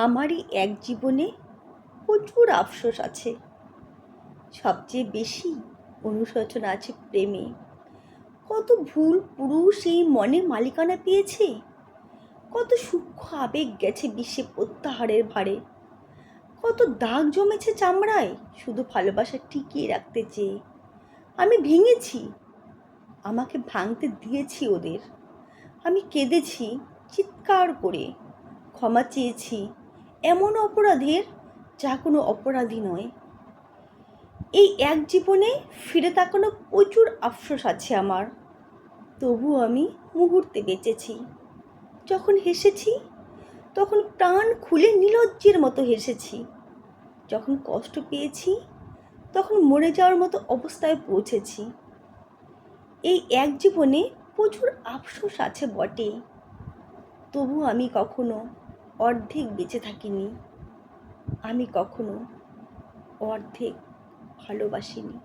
আমারই এক জীবনে প্রচুর আফসোস আছে। সবচেয়ে বেশি অনুশোচনা আছে প্রেমে। কত ভুল পুরুষ এই মনে মালিকানা পেয়েছে, কত সূক্ষ্ম আবেগ গেছে বিশ্বে প্রত্যাহারের ভারে, কত দাগ জমেছে চামড়ায় শুধু ভালোবাসা টিকিয়ে রাখতে চেয়ে। আমি ভেঙেছি, আমাকে ভাঙতে দিয়েছি ওদের। আমি কেঁদেছি চিৎকার করে, ক্ষমা চেয়েছি এমন অপরাধের যা কোনো অপরাধী নয়। এই এক জীবনে ফিরে তাকানো প্রচুর আফসোস আছে আমার। তবু আমি মুহূর্তে বেঁচেছি। যখন হেসেছি তখন প্রাণ খুলে নির্লজ্জের মতো হেসেছি। যখন কষ্ট পেয়েছি তখন মরে যাওয়ার মতো অবস্থায় পৌঁছেছি। এই এক জীবনে প্রচুর আফসোস আছে বটে, তবু আমি কখনো অর্ধেক বেঁচে থাকিনি। আমি কখনো অর্ধেক ভালোবাসিনি।